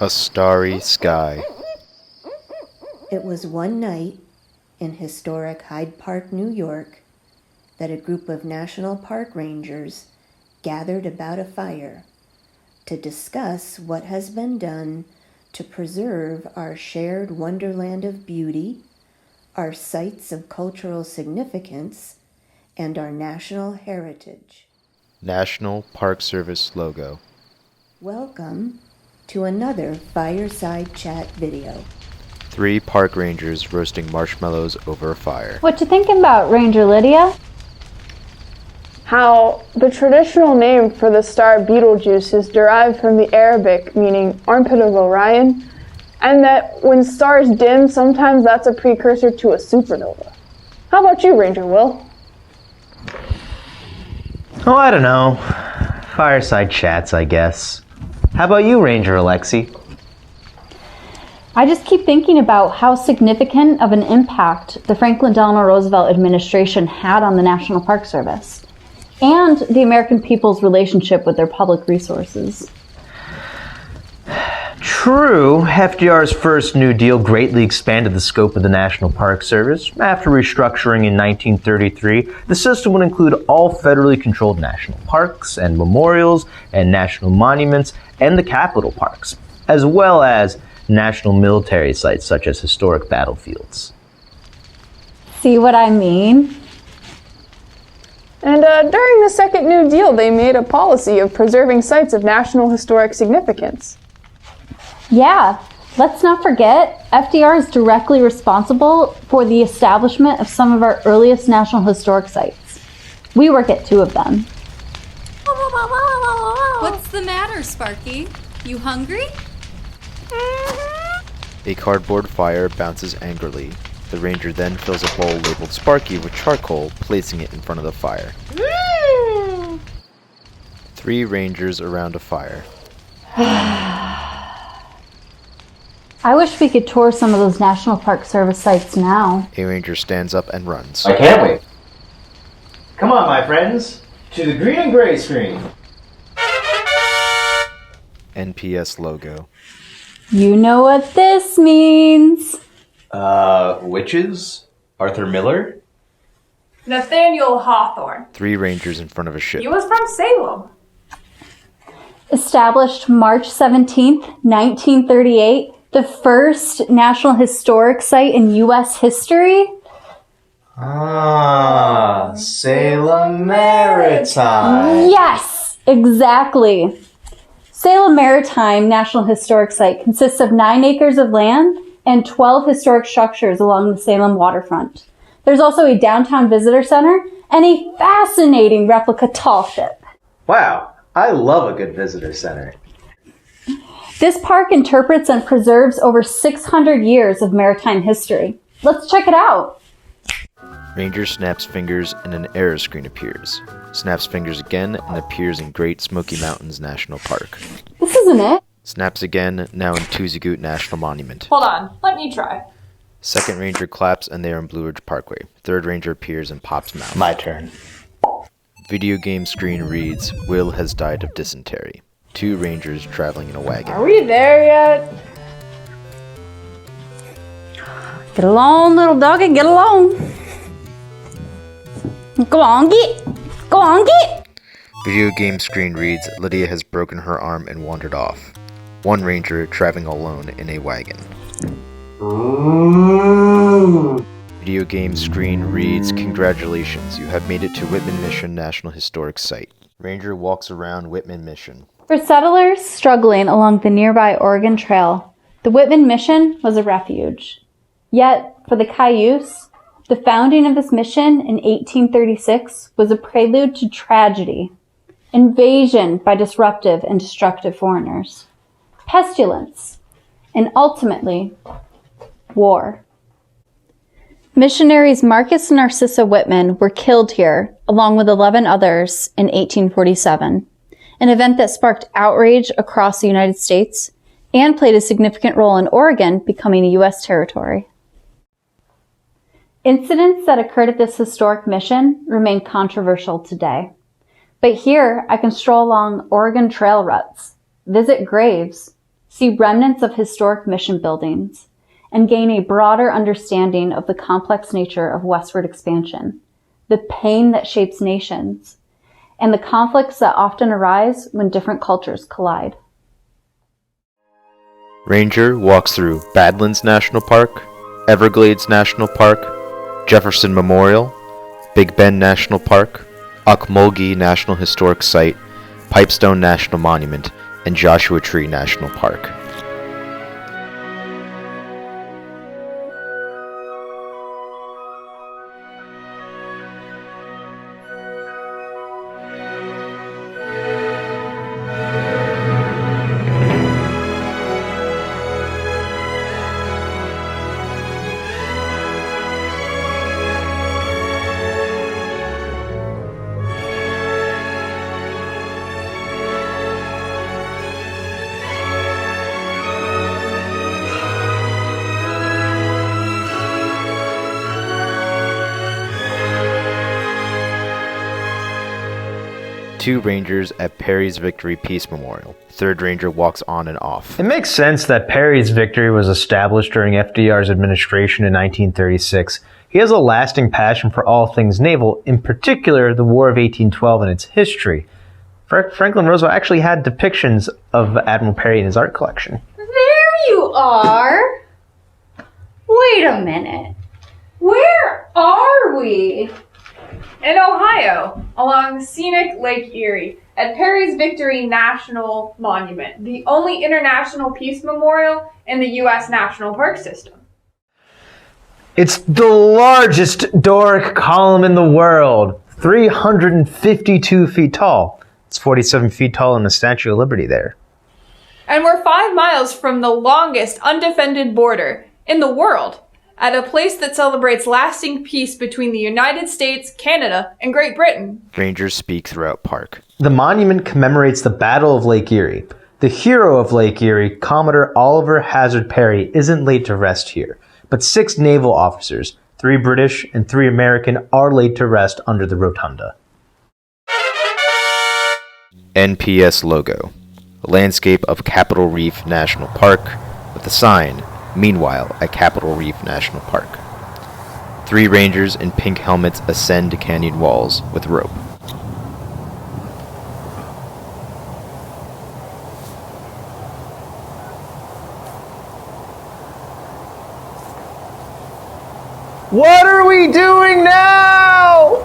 A starry sky. It was one night in historic Hyde Park, New York, that a group of National Park Rangers gathered about a fire to discuss what has been done to preserve our shared wonderland of beauty, our sites of cultural significance, and our national heritage. National Park Service logo. Welcome to another fireside chat video. 3 park rangers roasting marshmallows over a fire. What you thinking about, Ranger Lydia? How the traditional name for the star Betelgeuse is derived from the Arabic meaning armpit of Orion, and that when stars dim, sometimes that's a precursor to a supernova. How about you, Ranger Will? Oh, I don't know. Fireside chats, I guess. How about you, Ranger Alexi? I just keep thinking about how significant of an impact the Franklin Delano Roosevelt administration had on the National Park Service and the American people's relationship with their public resources. True, FDR's first New Deal greatly expanded the scope of the National Park Service. After restructuring in 1933, the system would include all federally controlled national parks and memorials and national monuments and the capital parks, as well as national military sites such as historic battlefields. See what I mean? And during the Second New Deal, they made a policy of preserving sites of national historic significance. Yeah, let's not forget, FDR is directly responsible for the establishment of some of our earliest national historic sites. We work at 2 of them. What's the matter, Sparky? You hungry? A cardboard fire bounces angrily. The ranger then fills a bowl labeled Sparky with charcoal, placing it in front of the fire. 3 rangers around a fire. I wish we could tour some of those National Park Service sites now. A ranger stands up and runs. I can't wait. Come on, my friends, to the green and gray screen. NPS logo. You know what this means. Witches? Arthur Miller? Nathaniel Hawthorne. 3 rangers in front of a ship. He was from Salem. Established March 17th, 1938, the first National Historic Site in U.S. history. Salem Maritime. Yes, exactly. Salem Maritime National Historic Site consists of 9 acres of land and 12 historic structures along the Salem waterfront. There's also a downtown visitor center and a fascinating replica tall ship. Wow, I love a good visitor center. This park interprets and preserves over 600 years of maritime history. Let's check it out. Ranger snaps fingers and an error screen appears. Snaps fingers again and appears in Great Smoky Mountains National Park. This isn't it. Snaps again, now in Tuzigoot National Monument. Hold on, let me try. Second ranger claps and they are in Blue Ridge Parkway. Third ranger appears and pops mouth. My turn. Video game screen reads, Will has died of dysentery. 2 rangers traveling in a wagon. Are we there yet? Get along, little doggy, get along. Go on, get. Go on, get. Video game screen reads, Lydia has broken her arm and wandered off. 1 ranger traveling alone in a wagon. Video game screen reads, Congratulations, you have made it to Whitman Mission National Historic Site. Ranger walks around Whitman Mission. For settlers struggling along the nearby Oregon Trail, the Whitman Mission was a refuge. Yet, for the Cayuse, the founding of this mission in 1836 was a prelude to tragedy, invasion by disruptive and destructive foreigners, pestilence, and ultimately, war. Missionaries Marcus and Narcissa Whitman were killed here, along with 11 others, in 1847, an event that sparked outrage across the United States and played a significant role in Oregon becoming a U.S. territory. Incidents that occurred at this historic mission remain controversial today. But here, I can stroll along Oregon trail ruts, visit graves, see remnants of historic mission buildings, and gain a broader understanding of the complex nature of westward expansion, the pain that shapes nations, and the conflicts that often arise when different cultures collide. Ranger walks through Badlands National Park, Everglades National Park, Jefferson Memorial, Big Bend National Park, Ocmulgee National Historic Site, Pipestone National Monument, and Joshua Tree National Park. Two Rangers at Perry's Victory Peace Memorial. Third Ranger walks on and off. It makes sense that Perry's Victory was established during FDR's administration in 1936. He has a lasting passion for all things naval, in particular the War of 1812 and its history. Franklin Roosevelt actually had depictions of Admiral Perry in his art collection. There you are! Wait a minute. Where are we? In Ohio, along scenic Lake Erie, at Perry's Victory National Monument, the only international peace memorial in the U.S. National Park System. It's the largest Doric column in the world, 352 feet tall. It's 47 feet tall in the Statue of Liberty there. And we're 5 miles from the longest undefended border in the world, at a place that celebrates lasting peace between the United States, Canada, and Great Britain. Rangers speak throughout park. The monument commemorates the Battle of Lake Erie. The hero of Lake Erie, Commodore Oliver Hazard Perry, isn't laid to rest here, but 6 naval officers, 3 British and 3 American, are laid to rest under the rotunda. NPS logo. A landscape of Capitol Reef National Park with a sign, "Meanwhile at Capitol Reef National Park." 3 Rangers in pink helmets ascend canyon walls with rope. What are we doing now?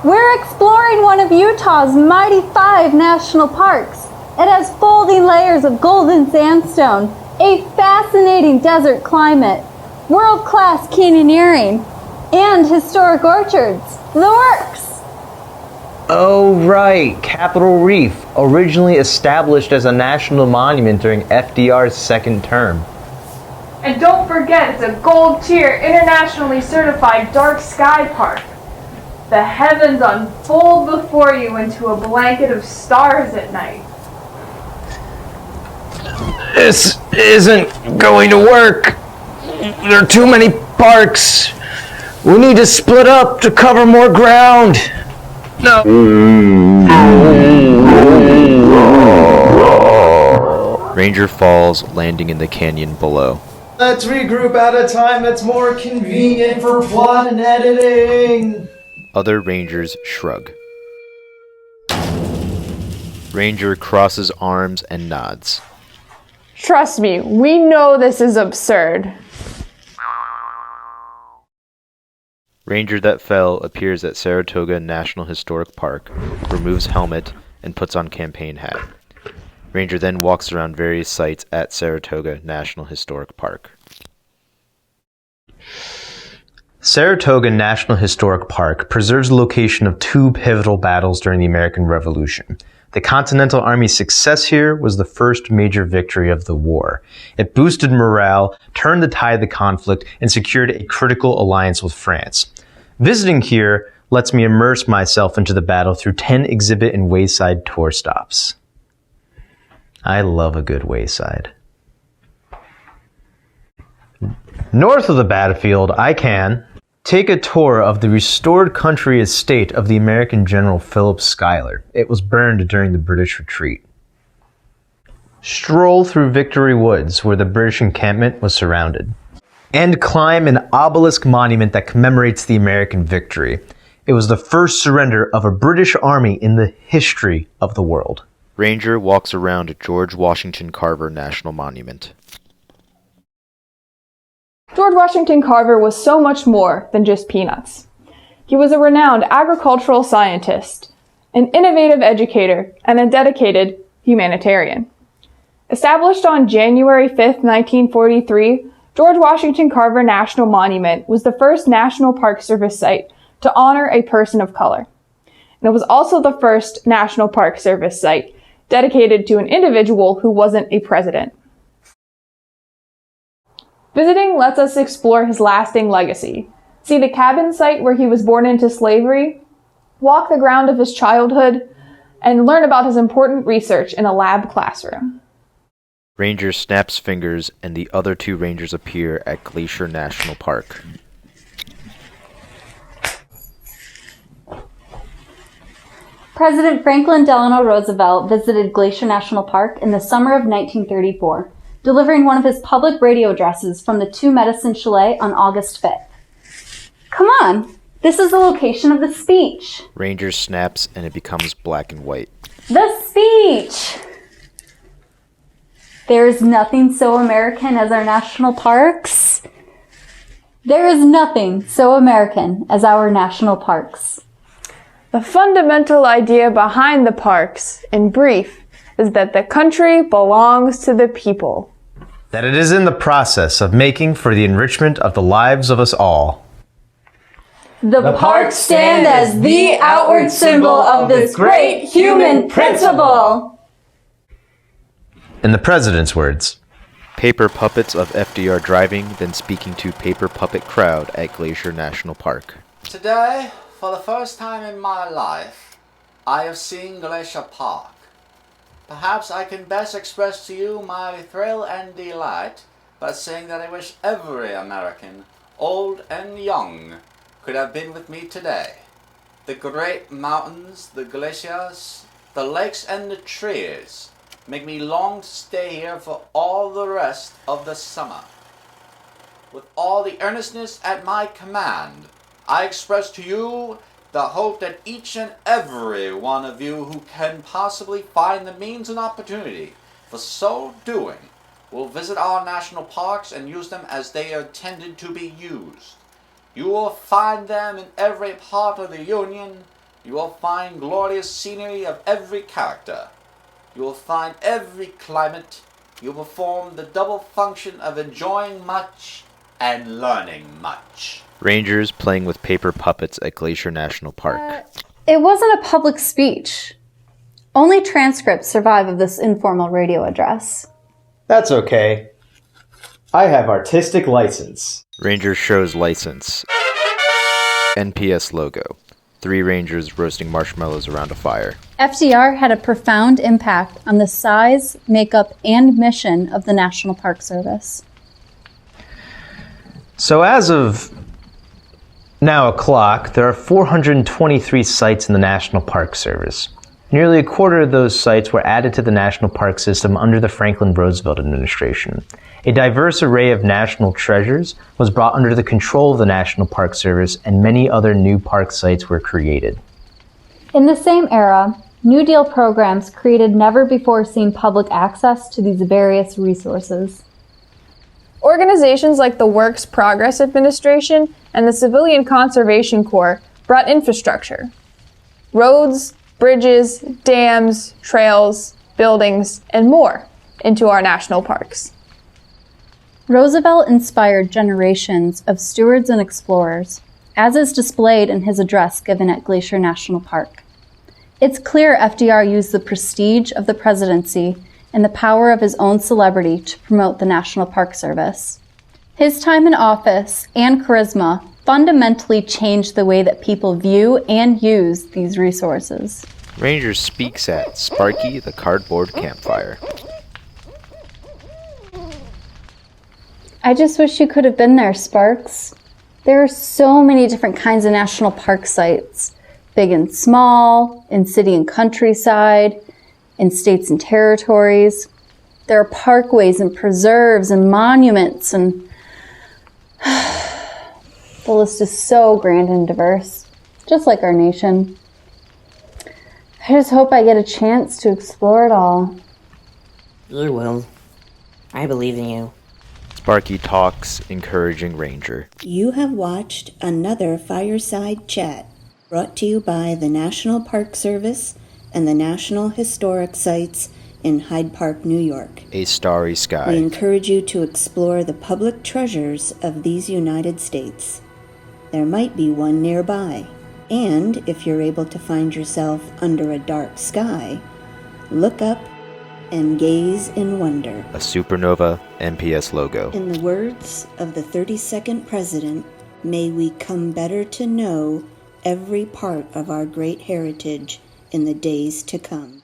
We're exploring one of Utah's mighty 5 national parks. It has folding layers of golden sandstone, a fascinating desert climate, world-class canyoneering, and historic orchards. The works! Oh right, Capitol Reef, originally established as a national monument during FDR's second term. And don't forget, it's a gold-tier, internationally certified dark sky park. The heavens unfold before you into a blanket of stars at night. This isn't going to work. There are too many parks. We need to split up to cover more ground. No. Ranger falls, landing in the canyon below. Let's regroup at a time that's more convenient for plot and editing. Other Rangers shrug. Ranger crosses arms and nods. Trust me, we know this is absurd. Ranger that fell appears at Saratoga National Historic Park, removes helmet, and puts on campaign hat. Ranger then walks around various sites at Saratoga National Historic Park. Saratoga National Historic Park preserves the location of 2 pivotal battles during the American Revolution. The Continental Army's success here was the first major victory of the war. It boosted morale, turned the tide of the conflict, and secured a critical alliance with France. Visiting here lets me immerse myself into the battle through 10 exhibit and wayside tour stops. I love a good wayside. North of the battlefield, I can take a tour of the restored country estate of the American General Philip Schuyler. It was burned during the British retreat. Stroll through Victory Woods, where the British encampment was surrounded. And climb an obelisk monument that commemorates the American victory. It was the first surrender of a British army in the history of the world. Ranger walks around George Washington Carver National Monument. George Washington Carver was so much more than just peanuts. He was a renowned agricultural scientist, an innovative educator, and a dedicated humanitarian. Established on January 5, 1943, George Washington Carver National Monument was the first National Park Service site to honor a person of color. And it was also the first National Park Service site dedicated to an individual who wasn't a president. Visiting lets us explore his lasting legacy, see the cabin site where he was born into slavery, walk the ground of his childhood, and learn about his important research in a lab classroom. Ranger snaps fingers and the other two rangers appear at Glacier National Park. President Franklin Delano Roosevelt visited Glacier National Park in the summer of 1934, delivering one of his public radio addresses from the Two Medicine Chalet on August 5th. Come on, this is the location of the speech. Ranger snaps and it becomes black and white. The speech! There is nothing so American as our national parks. There is nothing so American as our national parks. The fundamental idea behind the parks, in brief, is that the country belongs to the people. That it is in the process of making for the enrichment of the lives of us all. The parks stand as the outward symbol of this great human principle. In the president's words, Paper puppets of FDR driving, then speaking to paper puppet crowd at Glacier National Park. Today, for the first time in my life, I have seen Glacier Park. Perhaps I can best express to you my thrill and delight by saying that I wish every American, old and young, could have been with me today. The great mountains, the glaciers, the lakes and the trees make me long to stay here for all the rest of the summer. With all the earnestness at my command, I express to you the hope that each and every one of you who can possibly find the means and opportunity for so doing will visit our national parks and use them as they are intended to be used. You will find them in every part of the Union. You will find glorious scenery of every character. You will find every climate. You will perform the double function of enjoying much and learning much. Rangers playing with paper puppets at Glacier National Park. It wasn't a public speech. Only transcripts survive of this informal radio address. That's okay. I have artistic license. Ranger shows license. NPS logo. 3 rangers roasting marshmallows around a fire. FDR had a profound impact on the size, makeup, and mission of the National Park Service. So as of now o'clock, there are 423 sites in the National Park Service. Nearly a quarter of those sites were added to the national park system under the Franklin Roosevelt administration. A diverse array of national treasures was brought under the control of the National Park Service, and many other new park sites were created. In the same era, New Deal programs created never-before-seen public access to these various resources. Organizations like the Works Progress Administration and the Civilian Conservation Corps brought infrastructure. Roads, bridges, dams, trails, buildings, and more into our national parks. Roosevelt inspired generations of stewards and explorers, as is displayed in his address given at Glacier National Park. It's clear FDR used the prestige of the presidency and the power of his own celebrity to promote the National Park Service. His time in office and charisma fundamentally changed the way that people view and use these resources. Ranger speaks at Sparky the Cardboard Campfire. I just wish you could have been there, Sparks. There are so many different kinds of national park sites, big and small, in city and countryside, in states and territories. There are parkways and preserves and monuments, and the list is so grand and diverse, just like our nation. I just hope I get a chance to explore it all. You will. I believe in you. Sparky talks, encouraging Ranger. You have watched another Fireside Chat, brought to you by the National Park Service and the National Historic Sites in Hyde Park, New York. A starry We sky. encourage you to explore the public treasures of these United States. There might be one nearby. And if you're able to find yourself under a dark sky, look up and gaze in wonder. A supernova NPS logo. In the words of the 32nd President, may we come better to know every part of our great heritage in the days to come.